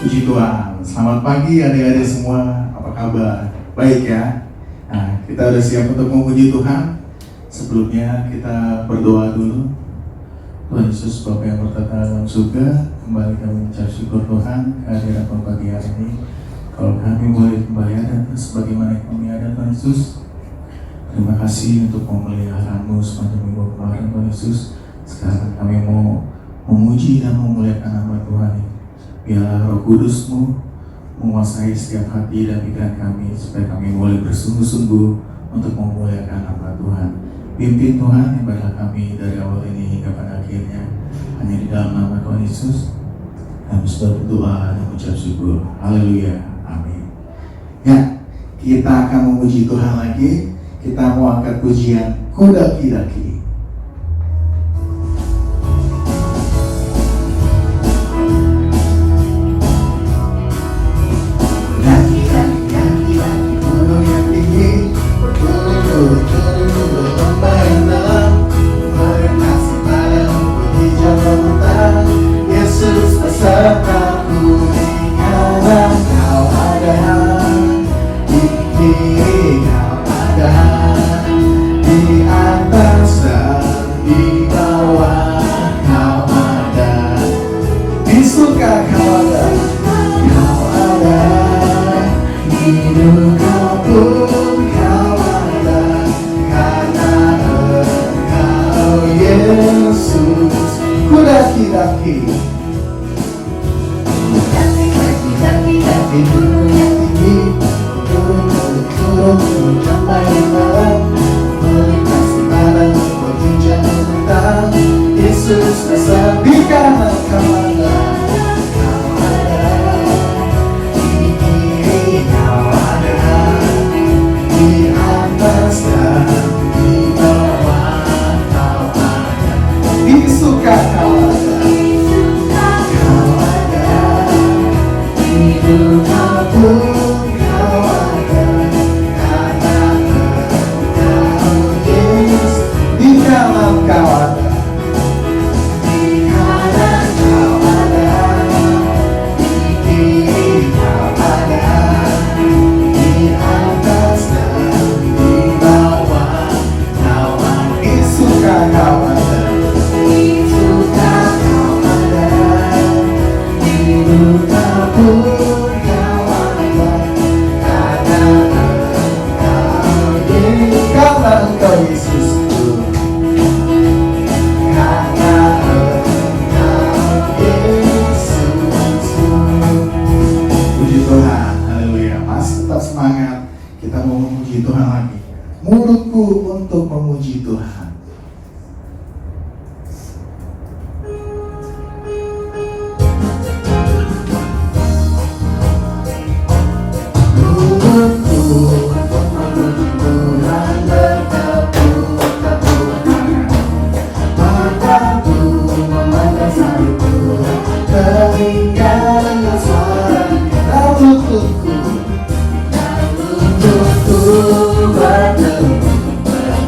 Puji Tuhan. Selamat pagi adik-adik semua. Apa kabar? Baik ya. Nah, kita udah siap untuk memuji Tuhan. Sebelumnya kita berdoa dulu. Tuhan Yesus, Bapa yang bertata dalam surga, kembali kami mengucap syukur Tuhan kehadiran pagi hari ini. Kalau kami boleh kembali ada sebagaimana kami ada, Tuhan Yesus. Terima kasih untuk pemeliharaanmu sepanjang minggu kemarin, Tuhan Yesus. Sekarang kami mau memuji dan memuliakan nama Tuhan. Biarlah Roh Kudus-Mu menguasai setiap hati dan pikiran kami, supaya kami boleh bersungguh-sungguh untuk memuliakan nama Tuhan. Pimpin Tuhan yang ibadah kami dari awal ini hingga pada akhirnya. Hanya di dalam nama Tuhan Yesus kami sudah berdoa dan mengucap syukur. Haleluya, amin. Ya, kita akan memuji Tuhan lagi. Kita mau angkat pujian Kudaki-daki.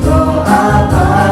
Berdoa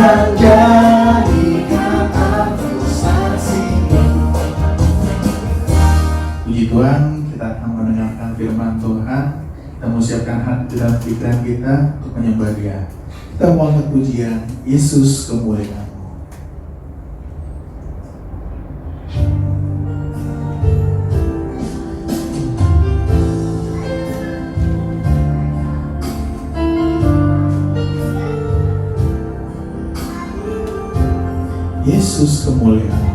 Tuhan jadikan aku saksi. Puji Tuhan, kita akan mendengarkan firman Tuhan. Kita mau siapkan hati dan pikiran kita untuk menyembah Dia. Kita mau angkat pujian, Yesus kemuliaan. Yesus kemuliaan.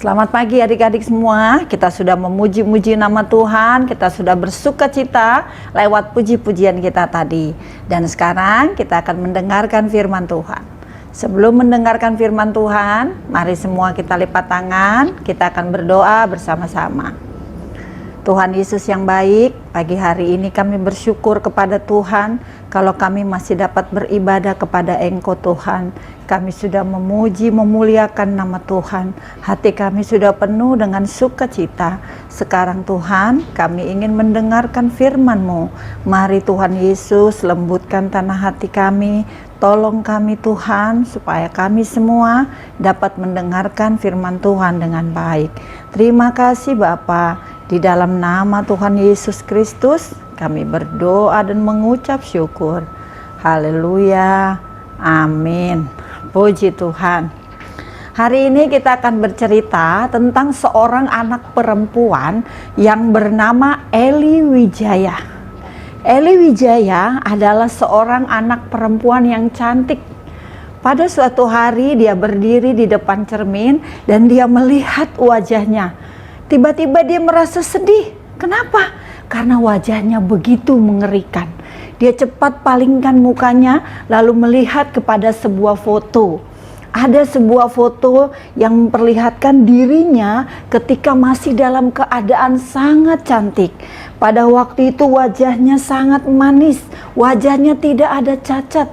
Selamat pagi adik-adik semua. Kita sudah memuji-muji nama Tuhan, kita sudah bersuka cita lewat puji-pujian kita tadi. Dan sekarang kita akan mendengarkan firman Tuhan. Sebelum mendengarkan firman Tuhan, mari semua kita lipat tangan, kita akan berdoa bersama-sama. Tuhan Yesus yang baik, pagi hari ini kami bersyukur kepada Tuhan kalau kami masih dapat beribadah kepada Engkau Tuhan. Kami sudah memuji, memuliakan nama Tuhan. Hati kami sudah penuh dengan sukacita. Sekarang Tuhan, kami ingin mendengarkan firman-Mu. Mari Tuhan Yesus, lembutkan tanah hati kami. Tolong kami Tuhan, supaya kami semua dapat mendengarkan firman Tuhan dengan baik. Terima kasih Bapa. Di dalam nama Tuhan Yesus Kristus, kami berdoa dan mengucap syukur. Haleluya. Amin. Puji Tuhan. Hari ini kita akan bercerita tentang seorang anak perempuan yang bernama Eli Wijaya. Eli Wijaya adalah seorang anak perempuan yang cantik. Pada suatu hari dia berdiri di depan cermin dan dia melihat wajahnya. Tiba-tiba dia merasa sedih. Kenapa? Karena wajahnya begitu mengerikan. Dia cepat palingkan mukanya lalu melihat kepada sebuah foto. Ada sebuah foto yang memperlihatkan dirinya ketika masih dalam keadaan sangat cantik. Pada waktu itu wajahnya sangat manis, wajahnya tidak ada cacat.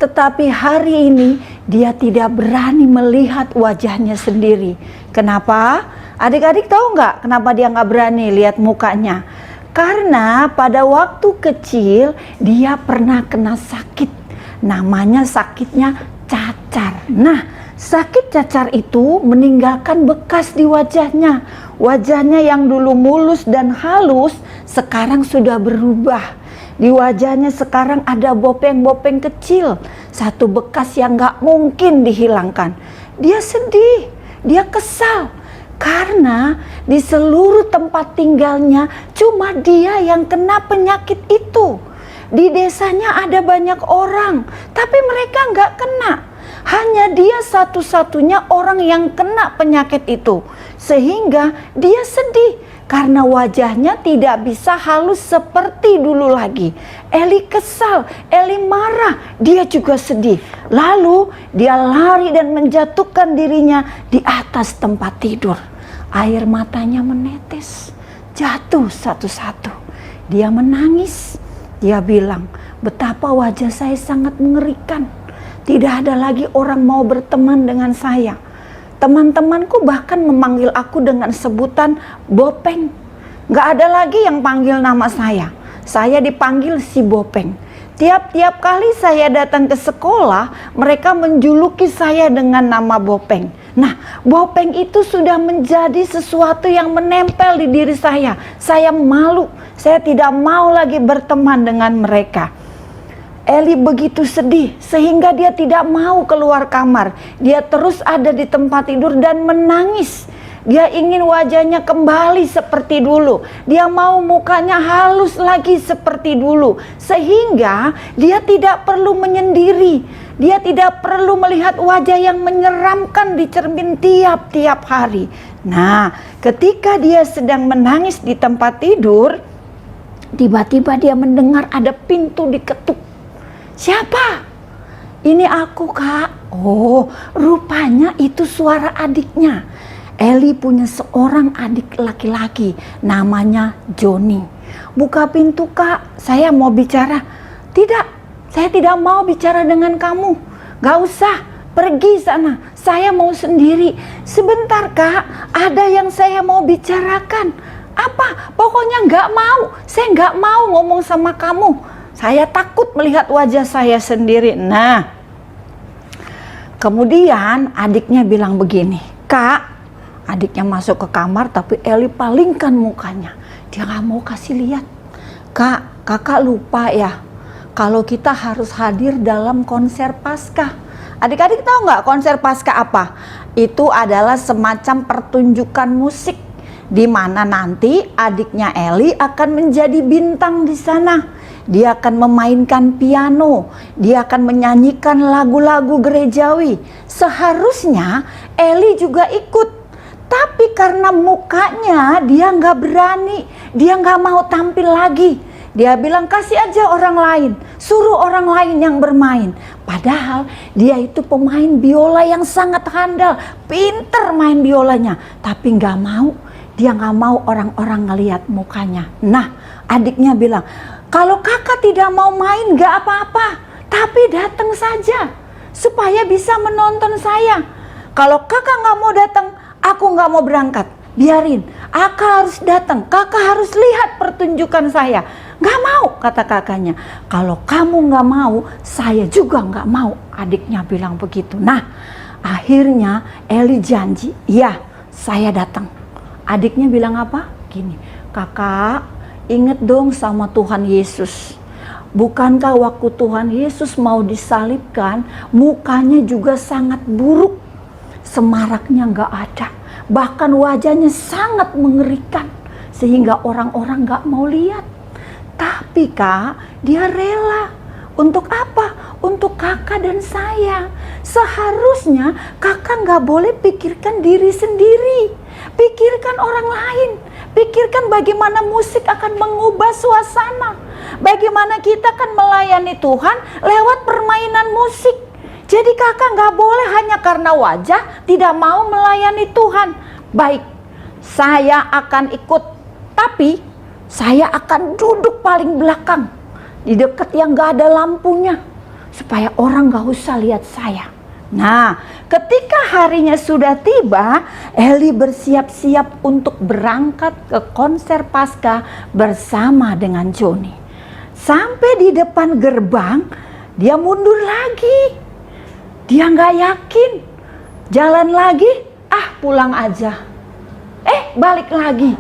Tetapi hari ini dia tidak berani melihat wajahnya sendiri. Kenapa? Adik-adik tahu nggak kenapa dia nggak berani lihat mukanya? Karena pada waktu kecil dia pernah kena sakit. Namanya sakitnya cacar. Nah, sakit cacar itu meninggalkan bekas di wajahnya. Wajahnya yang dulu mulus dan halus sekarang sudah berubah. Di wajahnya sekarang ada bopeng-bopeng kecil. Satu bekas yang gak mungkin dihilangkan. Dia sedih, dia kesal. Karena di seluruh tempat tinggalnya cuma dia yang kena penyakit itu. Di desanya ada banyak orang, tapi mereka gak kena. Hanya dia satu-satunya orang yang kena penyakit itu. Sehingga dia sedih. Karena wajahnya tidak bisa halus seperti dulu lagi. Eli kesal, Eli marah, dia juga sedih. Lalu dia lari dan menjatuhkan dirinya di atas tempat tidur. Air matanya menetes, jatuh satu-satu. Dia menangis, dia bilang, betapa wajah saya sangat mengerikan. Tidak ada lagi orang mau berteman dengan saya. Teman-temanku bahkan memanggil aku dengan sebutan Bopeng. Gak ada lagi yang panggil nama saya. Saya dipanggil si Bopeng. Tiap-tiap kali saya datang ke sekolah, mereka menjuluki saya dengan nama Bopeng. Nah, Bopeng itu sudah menjadi sesuatu yang menempel di diri saya. Saya malu, saya tidak mau lagi berteman dengan mereka. Eli begitu sedih sehingga dia tidak mau keluar kamar. Dia terus ada di tempat tidur dan menangis. Dia ingin wajahnya kembali seperti dulu. Dia mau mukanya halus lagi seperti dulu. Sehingga dia tidak perlu menyendiri. Dia tidak perlu melihat wajah yang menyeramkan di cermin tiap-tiap hari. Nah, ketika dia sedang menangis di tempat tidur, tiba-tiba dia mendengar ada pintu diketuk. Siapa? Ini aku, Kak. Oh, rupanya itu suara adiknya. Eli punya seorang adik laki-laki, namanya Joni. Buka pintu, Kak, saya mau bicara. Tidak, saya tidak mau bicara dengan kamu. Gak usah, pergi sana, saya mau sendiri. Sebentar, Kak, ada yang saya mau bicarakan. Apa? Pokoknya gak mau, saya gak mau ngomong sama kamu. Saya takut melihat wajah saya sendiri. Nah, kemudian adiknya bilang begini, Kak. Adiknya masuk ke kamar tapi Eli palingkan mukanya. Dia gak mau kasih lihat. Kak, kakak lupa ya, kalau kita harus hadir dalam konser Paskah. Adik-adik tahu nggak konser Paskah apa? Itu adalah semacam pertunjukan musik di mana nanti adiknya Eli akan menjadi bintang di sana. Dia akan memainkan piano, dia akan menyanyikan lagu-lagu gerejawi. Seharusnya Eli juga ikut. Tapi karena mukanya dia nggak berani, dia nggak mau tampil lagi. Dia bilang kasih aja orang lain, suruh orang lain yang bermain. Padahal dia itu pemain biola yang sangat handal, pinter main biolanya. Tapi nggak mau, dia nggak mau orang-orang ngelihat mukanya. Nah, adiknya bilang, kalau kakak tidak mau main nggak apa-apa, tapi datang saja supaya bisa menonton saya. Kalau kakak nggak mau datang, aku nggak mau berangkat, biarin. Kakak harus datang, kakak harus lihat pertunjukan saya. Nggak mau, kata kakaknya. Kalau kamu nggak mau, saya juga nggak mau. Adiknya bilang begitu. Nah, akhirnya Eli janji, ya saya datang. Adiknya bilang apa? Gini, kakak ingat dong sama Tuhan Yesus. Bukankah waktu Tuhan Yesus mau disalibkan, mukanya juga sangat buruk. Semaraknya nggak ada, bahkan wajahnya sangat mengerikan sehingga orang-orang nggak mau lihat. Tapi Kak, dia rela Untuk apa? Untuk kakak dan saya. Seharusnya kakak nggak boleh pikirkan diri sendiri. Pikirkan orang lain. Pikirkan bagaimana musik akan mengubah suasana. Bagaimana kita akan melayani Tuhan lewat permainan musik. Jadi kakak nggak boleh hanya karena wajah tidak mau melayani Tuhan. Baik, saya akan ikut. Tapi saya akan duduk paling belakang. Di dekat yang nggak ada lampunya. Supaya orang gak usah lihat saya. Nah, ketika harinya sudah tiba, Eli bersiap-siap untuk berangkat ke konser Paskah bersama dengan Joni. Sampai di depan gerbang, dia mundur lagi. Dia gak yakin. Jalan lagi, pulang aja. Balik lagi.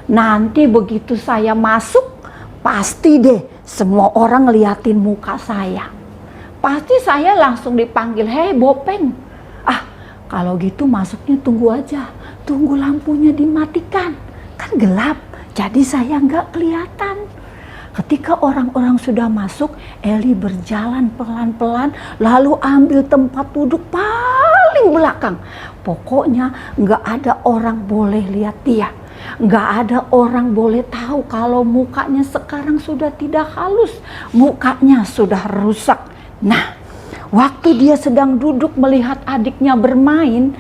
Nanti begitu saya masuk, pasti deh semua orang ngeliatin muka saya. Pasti saya langsung dipanggil, "Hei Bopeng." Kalau gitu masuknya tunggu aja. Tunggu lampunya dimatikan. Kan gelap, jadi saya nggak kelihatan. Ketika orang-orang sudah masuk, Eli berjalan pelan-pelan lalu ambil tempat duduk paling belakang. Pokoknya nggak ada orang boleh lihat dia. Nggak ada orang boleh tahu kalau mukanya sekarang sudah tidak halus, mukanya sudah rusak. Nah, waktu dia sedang duduk melihat adiknya bermain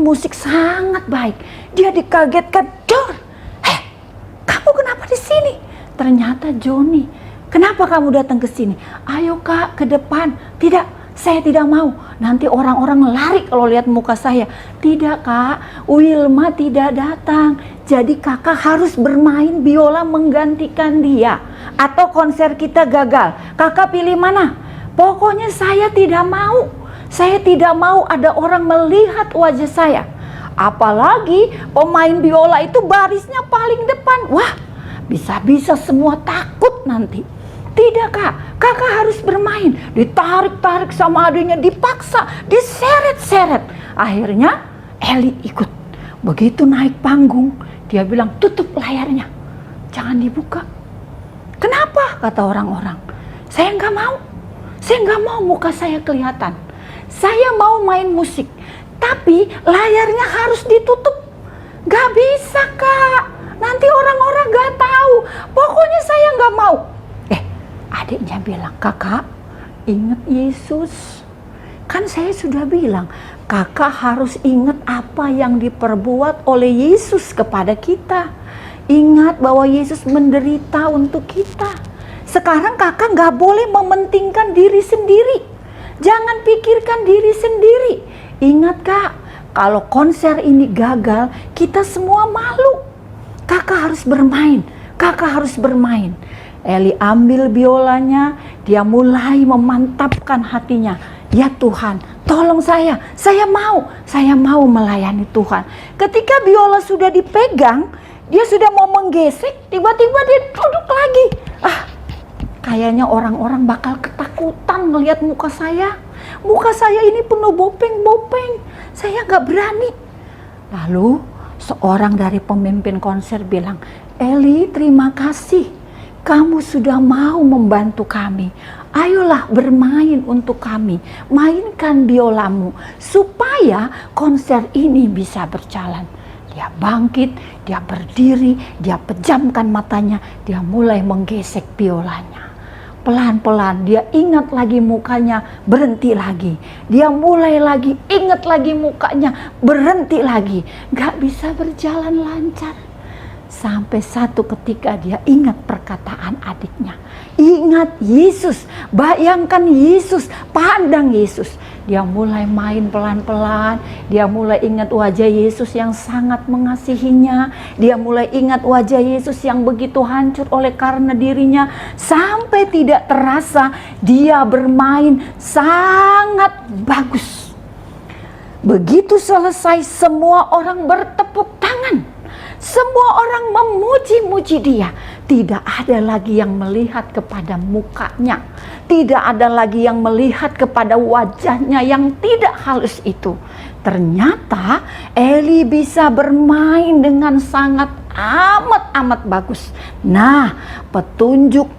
musik sangat baik, dia dikagetkan. "Dor, kamu kenapa di sini?" Ternyata Joni. "Kenapa kamu datang ke sini?" "Ayo Kak, ke depan." "Tidak, saya tidak mau. Nanti orang-orang lari kalau lihat muka saya." "Tidak Kak, Wilma tidak datang. Jadi kakak harus bermain biola menggantikan dia. Atau konser kita gagal. Kakak pilih mana?" "Pokoknya saya tidak mau. Saya tidak mau ada orang melihat wajah saya. Apalagi pemain biola itu barisnya paling depan. Wah, bisa-bisa semua takut nanti." "Tidak Kak, kakak harus bermain." Ditarik-tarik sama adiknya, dipaksa, diseret-seret. Akhirnya Eli ikut. Begitu naik panggung, dia bilang, "Tutup layarnya, jangan dibuka." "Kenapa?" kata orang-orang. "Saya nggak mau. Saya nggak mau muka saya kelihatan. Saya mau main musik, tapi layarnya harus ditutup." "Nggak bisa Kak, nanti orang-orang nggak tahu. Pokoknya saya nggak mau." Adiknya bilang, "Kakak, ingat Yesus. Kan saya sudah bilang, kakak harus ingat apa yang diperbuat oleh Yesus kepada kita. Ingat bahwa Yesus menderita untuk kita. Sekarang kakak gak boleh mementingkan diri sendiri. Jangan pikirkan diri sendiri. Ingat Kak, kalau konser ini gagal, kita semua malu. Kakak harus bermain. Kakak harus bermain." Eli ambil biolanya, dia mulai memantapkan hatinya. "Ya Tuhan, tolong saya mau melayani Tuhan." Ketika biola sudah dipegang, dia sudah mau menggesek, tiba-tiba dia duduk lagi. Kayaknya orang-orang bakal ketakutan melihat muka saya. Muka saya ini penuh bopeng-bopeng, saya gak berani. Lalu seorang dari pemimpin konser bilang, "Eli, terima kasih. Kamu sudah mau membantu kami. Ayolah bermain untuk kami. Mainkan biolamu supaya konser ini bisa berjalan." Dia bangkit, dia berdiri, dia pejamkan matanya, dia mulai menggesek biolanya. Pelan-pelan dia ingat lagi mukanya, berhenti lagi. Dia mulai lagi, ingat lagi mukanya, berhenti lagi. Gak bisa berjalan lancar. Sampai satu ketika dia ingat perkataan adiknya. Ingat Yesus, bayangkan Yesus, pandang Yesus. Dia mulai main pelan-pelan, dia mulai ingat wajah Yesus yang sangat mengasihinya. Dia mulai ingat wajah Yesus yang begitu hancur oleh karena dirinya. Sampai tidak terasa dia bermain sangat bagus. Begitu selesai, semua orang bertepuk tangan. Semua orang memuji-muji dia. Tidak ada lagi yang melihat kepada mukanya. Tidak ada lagi yang melihat kepada wajahnya yang tidak halus itu. Ternyata Eli bisa bermain dengan sangat amat bagus. Nah, petunjuk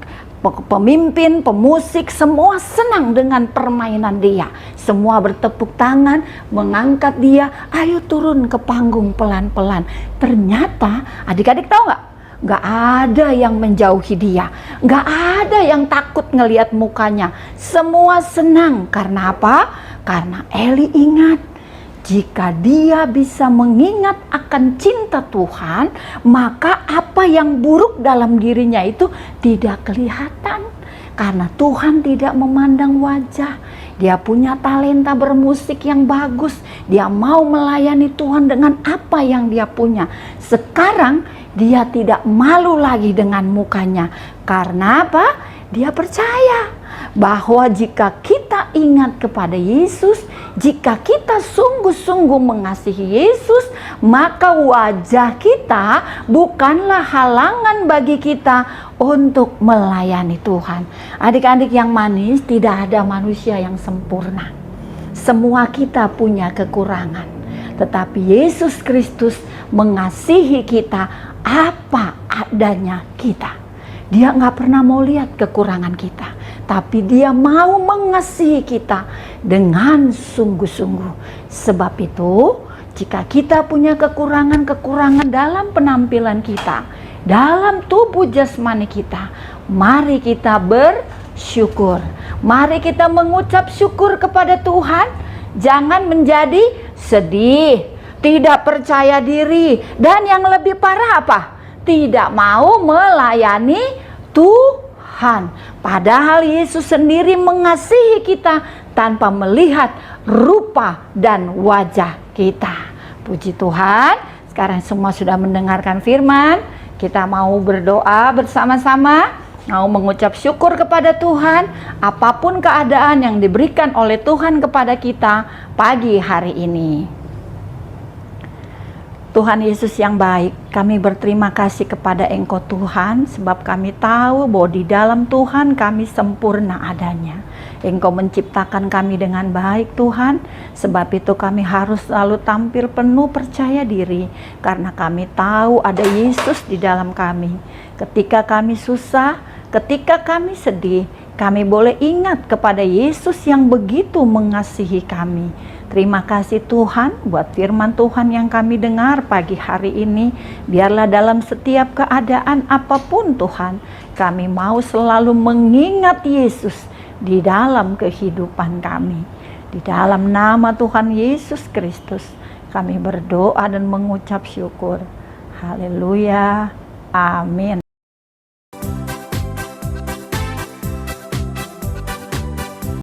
pemimpin, pemusik, semua senang dengan permainan dia. Semua bertepuk tangan, mengangkat dia, ayo turun ke panggung pelan-pelan. Ternyata adik-adik tahu nggak? Nggak ada yang menjauhi dia, nggak ada yang takut ngelihat mukanya. Semua senang. Karena apa? Karena Eli ingat, jika dia bisa mengingat akan cinta Tuhan, maka apa yang buruk dalam dirinya itu tidak kelihatan. Karena Tuhan tidak memandang wajah. Dia punya talenta bermusik yang bagus. Dia mau melayani Tuhan dengan apa yang dia punya. Sekarang dia tidak malu lagi dengan mukanya. Karena apa? Dia percaya bahwa jika kita ingat kepada Yesus, jika kita sungguh-sungguh mengasihi Yesus, maka wajah kita bukanlah halangan bagi kita untuk melayani Tuhan. Adik-adik yang manis, tidak ada manusia yang sempurna. Semua kita punya kekurangan. Tetapi Yesus Kristus mengasihi kita apa adanya kita. Dia nggak pernah mau lihat kekurangan kita, tapi dia mau mengasihi kita dengan sungguh-sungguh. Sebab itu, jika kita punya kekurangan-kekurangan dalam penampilan kita, dalam tubuh jasmani kita, mari kita bersyukur. Mari kita mengucap syukur kepada Tuhan. Jangan menjadi sedih, tidak percaya diri, dan yang lebih parah apa? Tidak mau melayani Tuhan. Padahal Yesus sendiri mengasihi kita tanpa melihat rupa dan wajah kita. Puji Tuhan, sekarang semua sudah mendengarkan firman. Kita mau berdoa bersama-sama, mau mengucap syukur kepada Tuhan apapun keadaan yang diberikan oleh Tuhan kepada kita pagi hari ini. Tuhan Yesus yang baik, kami berterima kasih kepada Engkau Tuhan, sebab kami tahu bahwa di dalam Tuhan kami sempurna adanya. Engkau menciptakan kami dengan baik Tuhan, sebab itu kami harus selalu tampil penuh percaya diri, karena kami tahu ada Yesus di dalam kami. Ketika kami susah, ketika kami sedih, kami boleh ingat kepada Yesus yang begitu mengasihi kami. Terima kasih Tuhan buat firman Tuhan yang kami dengar pagi hari ini. Biarlah dalam setiap keadaan apapun Tuhan, kami mau selalu mengingat Yesus di dalam kehidupan kami. Di dalam nama Tuhan Yesus Kristus, kami berdoa dan mengucap syukur. Haleluya. Amin.